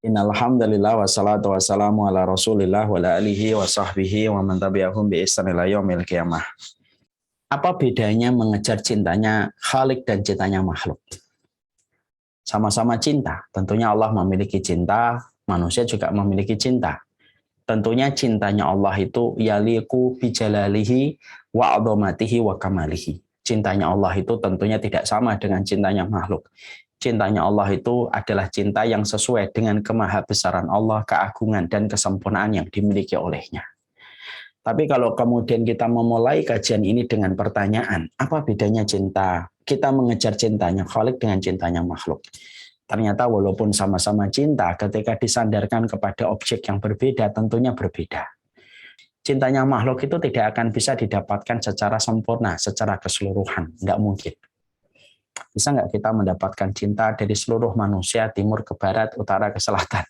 Innal hamdalillah wassalatu wassalamu ala Rasulillah wa ala alihi wa sahbihi wa man tabi'ahum bi ihsan ila yaumil qiyamah. Apa bedanya mengejar cintanya Khalik dan cintanya makhluk? Sama-sama cinta. Tentunya Allah memiliki cinta, manusia juga memiliki cinta. Tentunya cintanya Allah itu yaliku bijalalihi wa adhamatihi wa kamalihi. Cintanya Allah itu tentunya tidak sama dengan cintanya makhluk. Cintanya Allah itu adalah cinta yang sesuai dengan kemahabesaran Allah, keagungan dan kesempurnaan yang dimiliki olehnya. Tapi kalau kemudian kita memulai kajian ini dengan pertanyaan, apa bedanya cinta? Kita mengejar cintanya Khalik dengan cintanya makhluk. Ternyata walaupun sama-sama cinta, ketika disandarkan kepada objek yang berbeda, tentunya berbeda. Cintanya makhluk itu tidak akan bisa didapatkan secara sempurna, secara keseluruhan. Tidak mungkin. Bisa nggak kita mendapatkan cinta dari seluruh manusia, timur ke barat, utara ke selatan?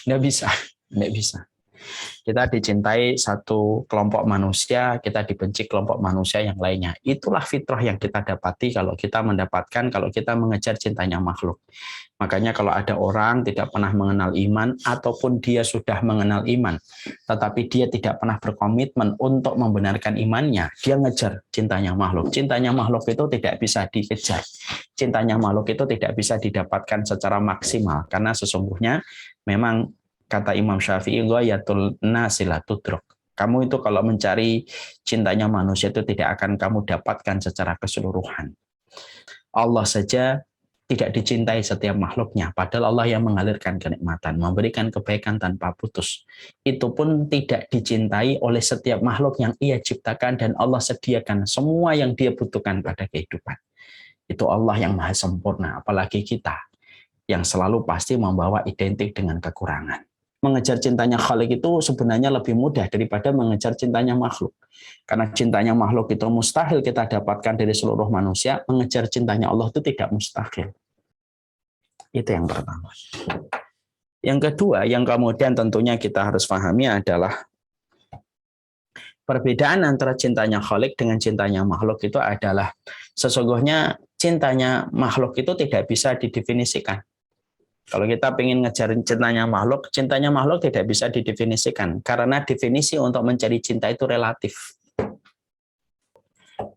Nggak bisa. Nggak bisa. Kita dicintai satu kelompok manusia, kita dibenci kelompok manusia yang lainnya. Itulah fitrah yang kita dapati kalau kita mengejar cintanya makhluk. Makanya kalau ada orang tidak pernah mengenal iman, ataupun dia sudah mengenal iman, tetapi dia tidak pernah berkomitmen untuk membenarkan imannya, dia ngejar cintanya makhluk. Cintanya makhluk itu tidak bisa dikejar. Cintanya makhluk itu tidak bisa didapatkan secara maksimal, karena sesungguhnya memang kata Imam Syafi'i, ghayatul nasi la tudrak. Kamu itu kalau mencari cintanya manusia itu tidak akan kamu dapatkan secara keseluruhan. Allah saja tidak dicintai setiap makhluknya, padahal Allah yang mengalirkan kenikmatan, memberikan kebaikan tanpa putus. Itu pun tidak dicintai oleh setiap makhluk yang Ia ciptakan, dan Allah sediakan semua yang Dia butuhkan pada kehidupan. Itu Allah yang maha sempurna, apalagi kita yang selalu pasti membawa identik dengan kekurangan. Mengejar cintanya Khalik itu sebenarnya lebih mudah daripada mengejar cintanya makhluk. Karena cintanya makhluk itu mustahil kita dapatkan dari seluruh manusia, mengejar cintanya Allah itu tidak mustahil. Itu yang pertama. Yang kedua, yang kemudian tentunya kita harus pahami adalah perbedaan antara cintanya Khalik dengan cintanya makhluk itu adalah sesungguhnya cintanya makhluk itu tidak bisa didefinisikan. Kalau kita ingin ngejarin cintanya makhluk tidak bisa didefinisikan. Karena definisi untuk mencari cinta itu relatif.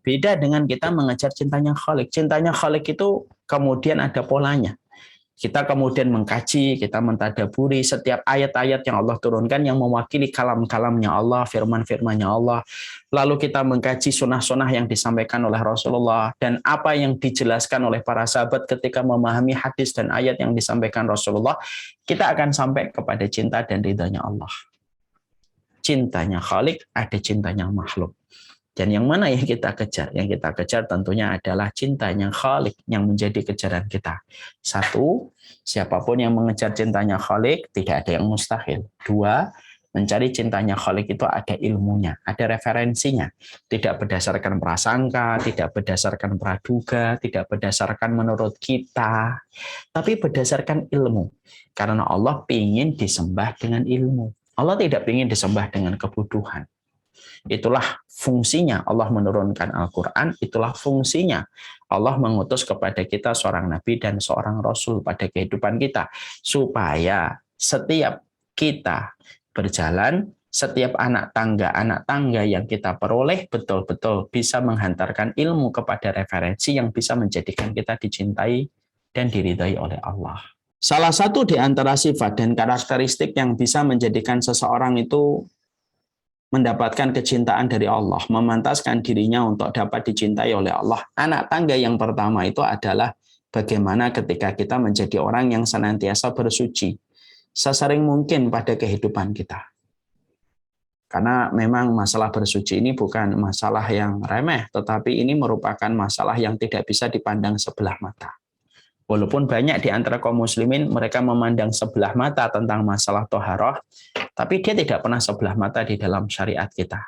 Beda dengan kita mengejar cintanya Khalik. Cintanya Khalik itu kemudian ada polanya. Kita kemudian mengkaji, kita mentadaburi setiap ayat-ayat yang Allah turunkan yang mewakili kalam-kalamnya Allah, firman-firmannya Allah. Lalu kita mengkaji sunnah-sunnah yang disampaikan oleh Rasulullah dan apa yang dijelaskan oleh para sahabat ketika memahami hadis dan ayat yang disampaikan Rasulullah, kita akan sampai kepada cinta dan ridhanya Allah. Cintanya Khalik, ada cintanya makhluk. Dan yang mana yang kita kejar? Yang kita kejar tentunya adalah cintanya Khalik yang menjadi kejaran kita. Satu, siapapun yang mengejar cintanya Khalik, tidak ada yang mustahil. Dua, mencari cintanya Khalik itu ada ilmunya, ada referensinya. Tidak berdasarkan prasangka, tidak berdasarkan praduga, tidak berdasarkan menurut kita, tapi berdasarkan ilmu. Karena Allah ingin disembah dengan ilmu. Allah tidak ingin disembah dengan kebutuhan. Itulah fungsinya Allah menurunkan Al-Quran, itulah fungsinya Allah mengutus kepada kita seorang nabi dan seorang rasul pada kehidupan kita, supaya setiap kita berjalan, setiap anak tangga yang kita peroleh betul-betul bisa menghantarkan ilmu kepada referensi yang bisa menjadikan kita dicintai dan diridhai oleh Allah. Salah satu di antara sifat dan karakteristik yang bisa menjadikan seseorang itu mendapatkan kecintaan dari Allah, memantaskan dirinya untuk dapat dicintai oleh Allah. Anak tangga yang pertama itu adalah bagaimana ketika kita menjadi orang yang senantiasa bersuci sesering mungkin pada kehidupan kita. Karena memang masalah bersuci ini bukan masalah yang remeh, tetapi ini merupakan masalah yang tidak bisa dipandang sebelah mata. Walaupun banyak di antara kaum muslimin mereka memandang sebelah mata tentang masalah toharoh, tapi dia tidak pernah sebelah mata di dalam syariat kita.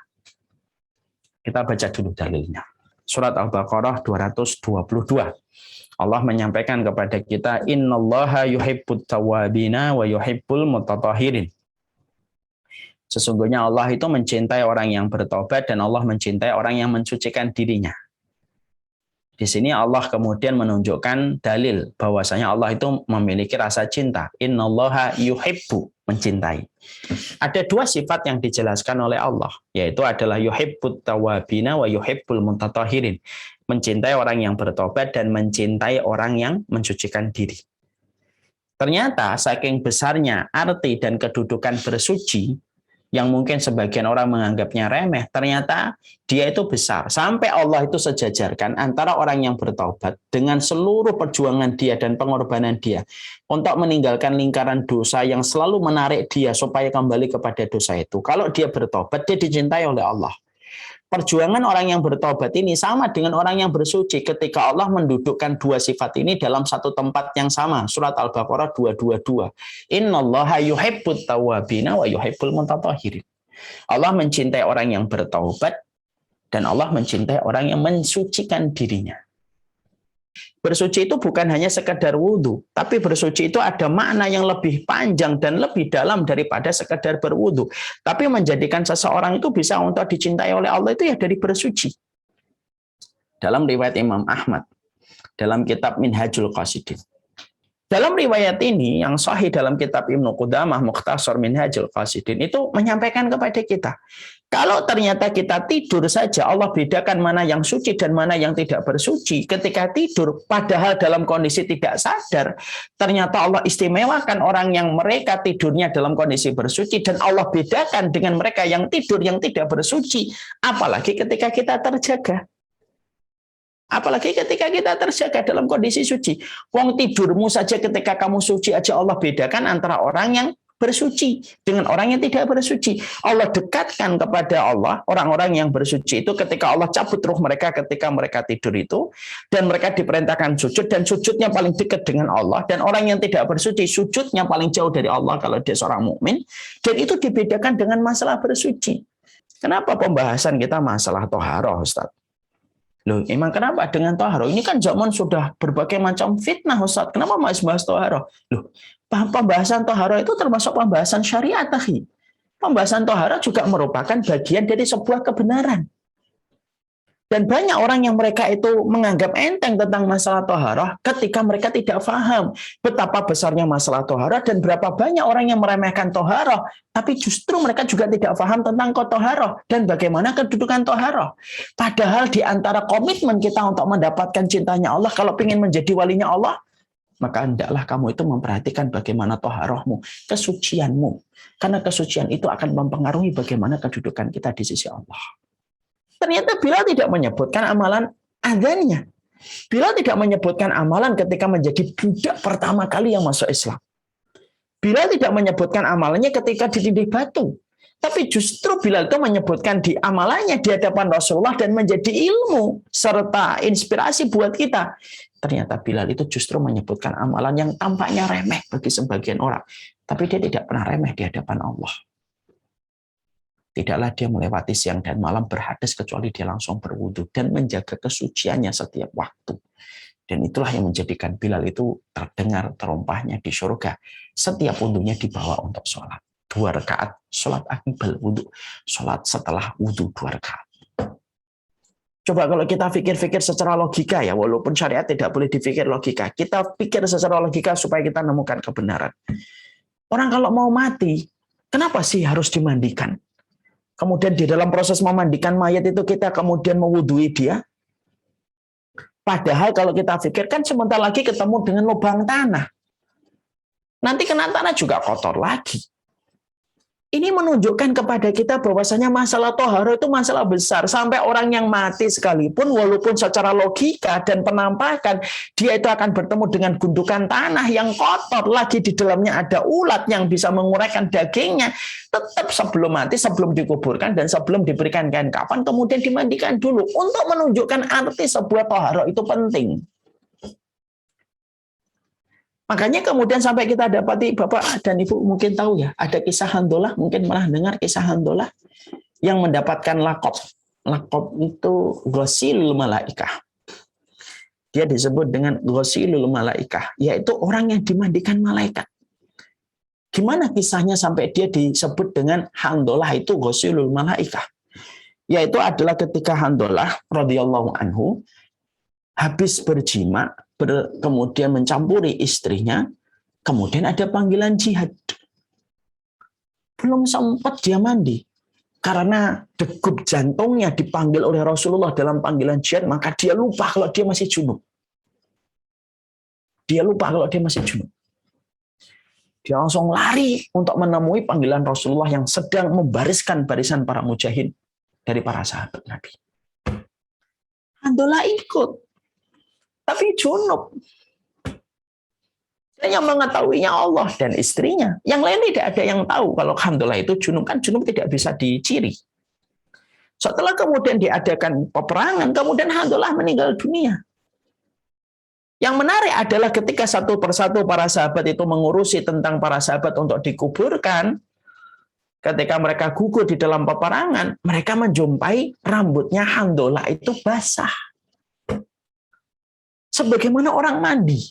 Kita baca dulu dalilnya. Surat Al-Baqarah 222. Allah menyampaikan kepada kita, innallaha yuhibbut tawwabina wa yuhibbul mutatahhirin. Sesungguhnya Allah itu mencintai orang yang bertobat dan Allah mencintai orang yang mensucikan dirinya. Di sini Allah kemudian menunjukkan dalil bahwasanya Allah itu memiliki rasa cinta. Innallaha yuhibbu, mencintai. Ada dua sifat yang dijelaskan oleh Allah, yaitu adalah yuhibbut tawabina wa yuhibbul mutatahhirin. Mencintai orang yang bertobat dan mencintai orang yang mensucikan diri. Ternyata saking besarnya arti dan kedudukan bersuci, yang mungkin sebagian orang menganggapnya remeh, ternyata dia itu besar. Sampai Allah itu sejajarkan antara orang yang bertaubat dengan seluruh perjuangan dia dan pengorbanan dia untuk meninggalkan lingkaran dosa yang selalu menarik dia supaya kembali kepada dosa itu. Kalau dia bertobat, dia dicintai oleh Allah. Perjuangan orang yang bertobat ini sama dengan orang yang bersuci ketika Allah mendudukkan dua sifat ini dalam satu tempat yang sama. Surat Al-Baqarah 222. Innallaha yuhibbut tawwabina wa yuhibbul mutatahhirin. Allah mencintai orang yang bertaubat dan Allah mencintai orang yang mensucikan dirinya. Bersuci itu bukan hanya sekedar wudhu, tapi bersuci itu ada makna yang lebih panjang dan lebih dalam daripada sekedar berwudhu. Tapi menjadikan seseorang itu bisa untuk dicintai oleh Allah itu ya dari bersuci. Dalam riwayat Imam Ahmad, dalam kitab Minhajul Qasidin. Dalam riwayat ini, yang sahih dalam kitab Ibnu Qudamah, Mukhtasar Minhajul Qasidin, itu menyampaikan kepada kita, kalau ternyata kita tidur saja, Allah bedakan mana yang suci dan mana yang tidak bersuci. Ketika tidur, padahal dalam kondisi tidak sadar, ternyata Allah istimewakan orang yang mereka tidurnya dalam kondisi bersuci, dan Allah bedakan dengan mereka yang tidur yang tidak bersuci. Apalagi ketika kita terjaga. Apalagi ketika kita terjaga dalam kondisi suci. Wong tidurmu saja ketika kamu suci aja Allah bedakan antara orang yang bersuci dengan orang yang tidak bersuci. Allah dekatkan kepada Allah orang-orang yang bersuci itu ketika Allah cabut ruh mereka ketika mereka tidur itu, dan mereka diperintahkan sujud, dan sujudnya paling dekat dengan Allah, dan orang yang tidak bersuci sujudnya paling jauh dari Allah kalau dia seorang mukmin, dan itu dibedakan dengan masalah bersuci. Kenapa pembahasan kita masalah toharoh, Ustaz? Loh, emang kenapa dengan toharoh? Ini kan zaman sudah berbagai macam fitnah, Ustaz. Kenapa masih bahas toharoh? Loh, pembahasan toharoh itu termasuk pembahasan syariat, akhi. Pembahasan toharoh juga merupakan bagian dari sebuah kebenaran. Dan banyak orang yang mereka itu menganggap enteng tentang masalah toharoh ketika mereka tidak paham betapa besarnya masalah toharoh dan berapa banyak orang yang meremehkan toharoh, tapi justru mereka juga tidak paham tentang toharoh dan bagaimana kedudukan toharoh. Padahal di antara komitmen kita untuk mendapatkan cintanya Allah, kalau ingin menjadi walinya Allah, maka hendaklah kamu itu memperhatikan bagaimana toharohmu, kesucianmu. Karena kesucian itu akan mempengaruhi bagaimana kedudukan kita di sisi Allah. Ternyata Bilal tidak menyebutkan amalan adzannya. Bilal tidak menyebutkan amalan ketika menjadi budak pertama kali yang masuk Islam. Bilal tidak menyebutkan amalannya ketika ditindih batu. Tapi justru Bilal itu menyebutkan di amalannya di hadapan Rasulullah dan menjadi ilmu serta inspirasi buat kita. Ternyata Bilal itu justru menyebutkan amalan yang tampaknya remeh bagi sebagian orang. Tapi dia tidak pernah remeh di hadapan Allah. Tidaklah dia melewati siang dan malam berhadas kecuali dia langsung berwudu dan menjaga kesuciannya setiap waktu. Dan itulah yang menjadikan Bilal itu terdengar terompahnya di surga. Setiap wudunya dibawa untuk sholat. 2 rakaat, sholat akibal wudu. Sholat setelah wudu 2 rakaat. Coba kalau kita pikir-pikir secara logika ya, walaupun syariat tidak boleh dipikir logika. Kita pikir secara logika supaya kita menemukan kebenaran. Orang kalau mau mati, kenapa sih harus dimandikan? Kemudian di dalam proses memandikan mayat itu kita kemudian mewudui dia. Padahal kalau kita pikirkan sebentar lagi ketemu dengan lubang tanah. Nanti kena tanah juga kotor lagi. Ini menunjukkan kepada kita bahwasanya masalah toharoh itu masalah besar. Sampai orang yang mati sekalipun, walaupun secara logika dan penampakan, dia itu akan bertemu dengan gundukan tanah yang kotor. Lagi di dalamnya ada ulat yang bisa menguraikan dagingnya. Tetap sebelum mati, sebelum dikuburkan, dan sebelum diberikan kain kafan, kemudian dimandikan dulu. Untuk menunjukkan arti sebuah toharoh itu penting. Makanya kemudian sampai kita dapati, Bapak dan Ibu mungkin tahu ya, ada kisah Handolah, mungkin pernah dengar kisah Handolah yang mendapatkan lakob. Lakob itu Ghosilul Malaikah. Dia disebut dengan Ghosilul Malaikah, yaitu orang yang dimandikan malaikat. Gimana kisahnya sampai dia disebut dengan Handolah itu Ghosilul Malaikah? Yaitu adalah ketika Handolah radhiyallahu anhu habis berjima, kemudian mencampuri istrinya, kemudian ada panggilan jihad. Belum sempat dia mandi. Karena degup jantungnya dipanggil oleh Rasulullah dalam panggilan jihad, maka dia lupa kalau dia masih junub. Dia langsung lari untuk menemui panggilan Rasulullah yang sedang membariskan barisan para mujahid dari para sahabat Nabi. Handolah ikut, tapi junub. Yang mengetahuinya Allah dan istrinya. Yang lain tidak ada yang tahu kalau Handolah itu junub. Kan junub tidak bisa diciri. Setelah kemudian diadakan peperangan, kemudian Handolah meninggal dunia. Yang menarik adalah ketika satu persatu para sahabat itu mengurusi tentang para sahabat untuk dikuburkan, ketika mereka gugur di dalam peperangan, mereka menjumpai rambutnya Handolah itu basah. Sebagaimana orang mandi.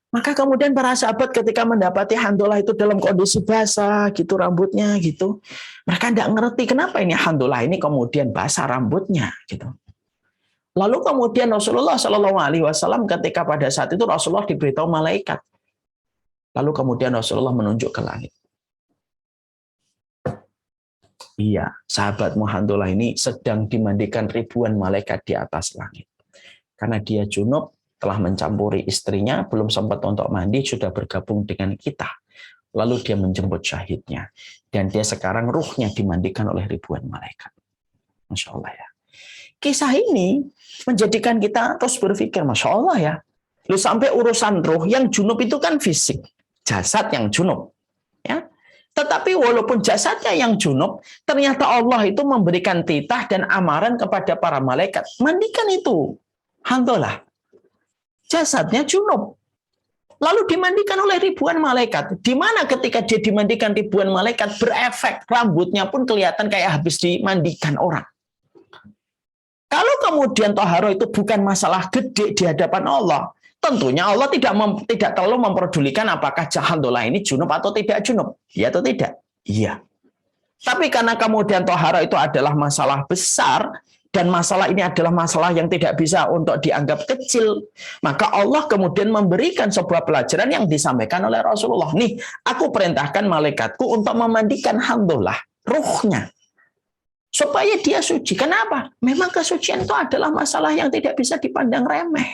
Maka kemudian para sahabat ketika mendapati Handolah itu dalam kondisi basah gitu rambutnya gitu, mereka tidak ngerti kenapa ini Handolah ini kemudian basah rambutnya gitu. Lalu kemudian Rasulullah SAW ketika pada saat itu Rasulullah diberitahu malaikat. Lalu kemudian Rasulullah menunjuk ke langit. Iya, sahabatmu Handolah ini sedang dimandikan ribuan malaikat di atas langit. Karena dia junub, telah mencampuri istrinya, belum sempat untuk mandi, sudah bergabung dengan kita. Lalu dia menjemput syahidnya. Dan dia sekarang ruhnya dimandikan oleh ribuan malaikat. Masya Allah ya. Kisah ini menjadikan kita terus berpikir, Masya Allah ya. Lu sampai urusan ruh, yang junub itu kan fisik. Jasad yang junub. Ya. Tetapi walaupun jasadnya yang junub, ternyata Allah itu memberikan titah dan amaran kepada para malaikat. Mandikan itu. Handolah. Jasadnya junub. Lalu dimandikan oleh ribuan malaikat. Di mana ketika dia dimandikan ribuan malaikat, berefek. Rambutnya pun kelihatan kayak habis dimandikan orang. Kalau kemudian toharo itu bukan masalah gede di hadapan Allah, tentunya Allah tidak terlalu memperdulikan apakah Handolah ini junub atau tidak junub. Iya atau tidak? Iya. Tapi karena kemudian toharo itu adalah masalah besar, dan masalah ini adalah masalah yang tidak bisa untuk dianggap kecil, maka Allah kemudian memberikan sebuah pelajaran yang disampaikan oleh Rasulullah. Nih, aku perintahkan malaikatku untuk memandikan Handolah, ruhnya, supaya dia suci. Kenapa? Memang kesucian itu adalah masalah yang tidak bisa dipandang remeh.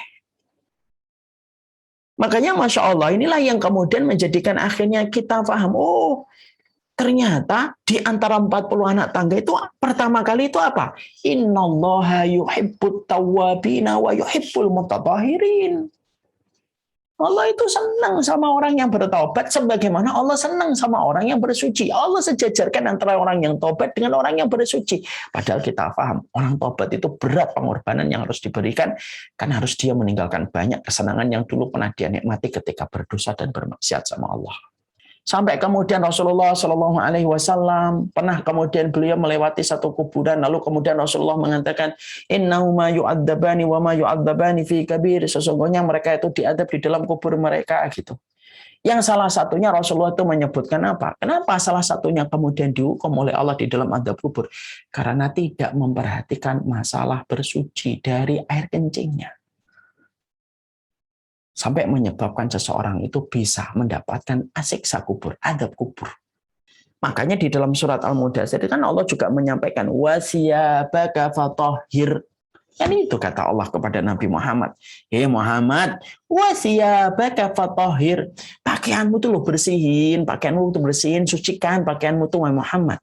Makanya Masya Allah, inilah yang kemudian menjadikan akhirnya kita paham, oh, ternyata di antara 40 anak tangga itu pertama kali itu apa? Innallaha yuhibbut tawwabina wa yuhibbul mutatahhirin. Allah itu senang sama orang yang bertobat sebagaimana Allah senang sama orang yang bersuci. Allah sejajarkan antara orang yang tobat dengan orang yang bersuci. Padahal kita paham, orang tobat itu berat pengorbanan yang harus diberikan karena harus dia meninggalkan banyak kesenangan yang dulu pernah dia nikmati ketika berdosa dan bermaksiat sama Allah. Sampai kemudian Rasulullah SAW pernah kemudian beliau melewati satu kuburan, lalu kemudian Rasulullah mengatakan, innahu ma yu'adzabani wa ma yu'adzabani fi kabir, sesungguhnya mereka itu diadab di dalam kubur mereka gitu. Yang salah satunya Rasulullah itu menyebutkan apa? Kenapa salah satunya kemudian dihukum oleh Allah di dalam adab kubur? Karena tidak memperhatikan masalah bersuci dari air kencingnya. Sampai menyebabkan seseorang itu bisa mendapatkan asiksa kubur, adab kubur. Makanya di dalam surat Al-Mudaththir kan Allah juga menyampaikan wasiyabaka fatahhir. Kan itu kata Allah kepada Nabi Muhammad. Hei Muhammad, wasiyabaka fatahhir. Pakaianmu tuh lo bersihin, pakaianmu tuh bersihin, sucikan pakaianmu tuh Muhammad.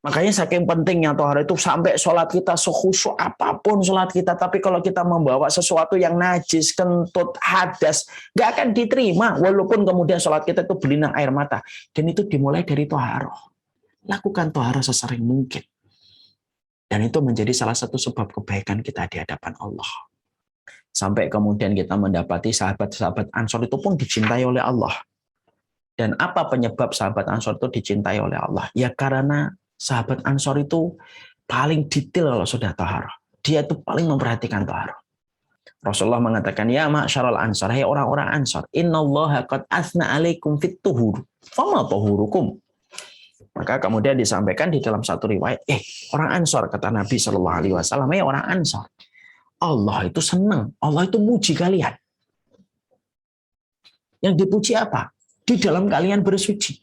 Makanya saking pentingnya tohara itu sampai sholat kita sekhusyuk apapun sholat kita. Tapi kalau kita membawa sesuatu yang najis, kentut, hadas, nggak akan diterima. Walaupun kemudian sholat kita itu berlinang air mata. Dan itu dimulai dari tohara. Lakukan tohara sesering mungkin. Dan itu menjadi salah satu sebab kebaikan kita di hadapan Allah. Sampai kemudian kita mendapati sahabat-sahabat Ansor itu pun dicintai oleh Allah. Dan apa penyebab sahabat Ansor itu dicintai oleh Allah? Ya karena sahabat Ansor itu paling detail kalau sudah taharah. Dia itu paling memperhatikan taharah. Rasulullah mengatakan, ya ma'syarul Ansor, hai orang-orang Ansor, innallaha qad asna alaikum fit tuhur, fama tuhurukum. Maka kemudian disampaikan di dalam satu riwayat, orang Ansor, kata Nabi SAW, ya orang Ansor, Allah itu senang, Allah itu muji kalian. Yang dipuji apa? Di dalam kalian bersuci.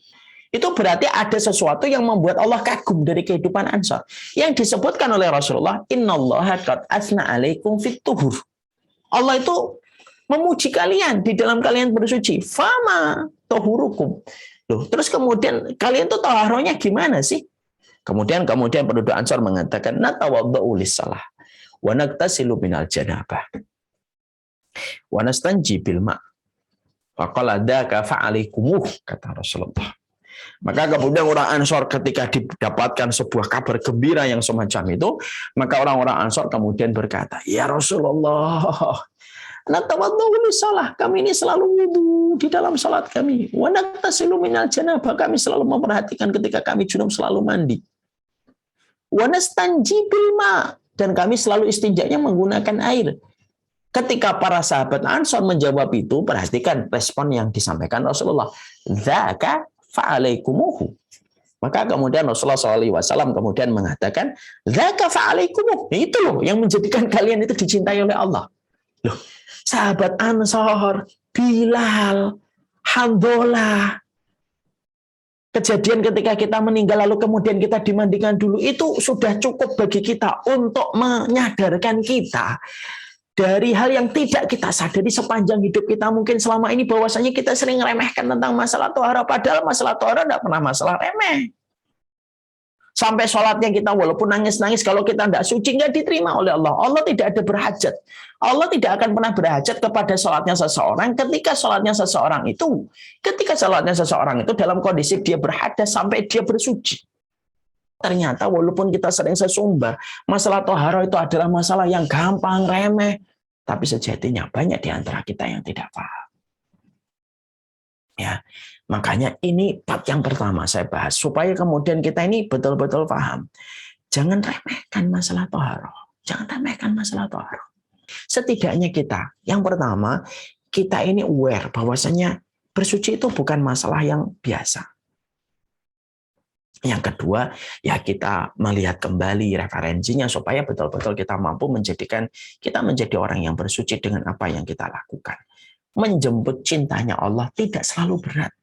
Itu berarti ada sesuatu yang membuat Allah kagum dari kehidupan Ansor. Yang disebutkan oleh Rasulullah, innallaha qad asna alaikum fit tuhur. Allah itu memuji kalian di dalam kalian bersuci. Fama tohurukum. Loh, terus kemudian kalian tuh taharohnya gimana sih? Kemudian penduduk Ansor mengatakan, natawadda'u lis-shalah wa naktasilu minal janabah wa nastanji bil ma'. Faqala dzaka fa'alaikumuh, kata Rasulullah. Maka kemudian orang Ansor ketika didapatkan sebuah kabar gembira yang semacam itu, maka orang-orang Ansor kemudian berkata, ya Rasulullah, salah, kami ini selalu wudu di dalam salat kami. Wa naktasilu minal janabah, kami selalu memperhatikan ketika kami junub selalu mandi. Wa nastanji bil ma, dan kami selalu istinjanya menggunakan air. Ketika para sahabat Ansor menjawab itu, perhatikan respon yang disampaikan Rasulullah. Dzaka fa'alaikumuhu. Maka kemudian Rasulullah SAW kemudian mengatakan, dzaka fa'alaikumuhu. Itu loh yang menjadikan kalian itu dicintai oleh Allah. Loh, sahabat Ansor, Bilal, Handolah, kejadian ketika kita meninggal lalu kemudian kita dimandikan dulu, itu sudah cukup bagi kita untuk menyadarkan kita dari hal yang tidak kita sadari sepanjang hidup kita mungkin selama ini, bahwasanya kita sering remehkan tentang masalah tohara, padahal masalah tohara tidak pernah masalah remeh. Sampai sholatnya kita walaupun nangis-nangis, kalau kita tidak suci nggak diterima oleh Allah. Allah tidak ada berhajat. Allah tidak akan pernah berhajat kepada sholatnya seseorang ketika sholatnya seseorang itu dalam kondisi dia berhadas sampai dia bersuci. Ternyata walaupun kita sering sesumbar, masalah tohara itu adalah masalah yang gampang, remeh. Tapi sejatinya banyak di antara kita yang tidak paham. Ya, makanya ini bab yang pertama saya bahas. Supaya kemudian kita ini betul-betul paham. Jangan remehkan masalah tohara. Jangan remehkan masalah tohara. Setidaknya kita, yang pertama, kita ini aware bahwasanya bersuci itu bukan masalah yang biasa. Yang kedua, ya kita melihat kembali referensinya supaya betul-betul kita mampu menjadikan kita menjadi orang yang bersuci dengan apa yang kita lakukan. Menjemput cintanya Allah tidak selalu berat,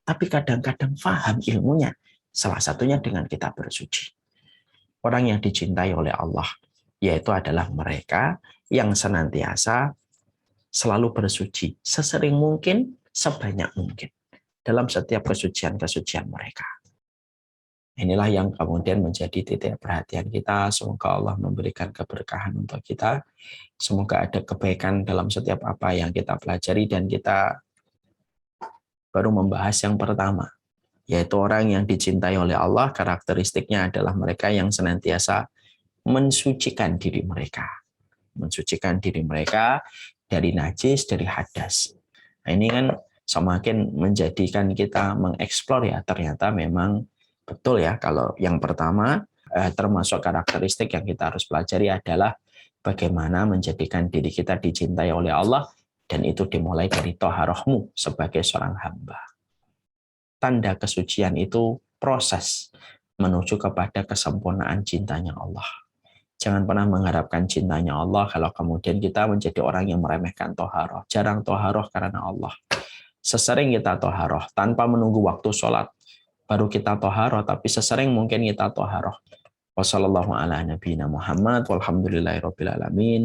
tapi kadang-kadang paham ilmunya. Salah satunya dengan kita bersuci. Orang yang dicintai oleh Allah, yaitu adalah mereka yang senantiasa selalu bersuci, sesering mungkin, sebanyak mungkin, dalam setiap kesucian-kesucian mereka. Inilah yang kemudian menjadi titik perhatian kita. Semoga Allah memberikan keberkahan untuk kita. Semoga ada kebaikan dalam setiap apa yang kita pelajari. Dan kita baru membahas yang pertama, yaitu orang yang dicintai oleh Allah. Karakteristiknya adalah mereka yang senantiasa mensucikan diri mereka. Mensucikan diri mereka dari najis, dari hadas. Nah, ini kan semakin menjadikan kita mengeksplor ya, ternyata memang betul ya, kalau yang pertama termasuk karakteristik yang kita harus pelajari adalah bagaimana menjadikan diri kita dicintai oleh Allah, dan itu dimulai dari toharohmu sebagai seorang hamba. Tanda kesucian itu proses menuju kepada kesempurnaan cintanya Allah. Jangan pernah mengharapkan cintanya Allah kalau kemudian kita menjadi orang yang meremehkan toharoh. Jarang toharoh karena Allah. Sesering kita toharoh tanpa menunggu waktu sholat, baru kita toharoh, tapi sesering mungkin kita toharoh. Wassalamualaikum warahmatullahi wabarakatuh. Walhamdulillahirabbil alamin.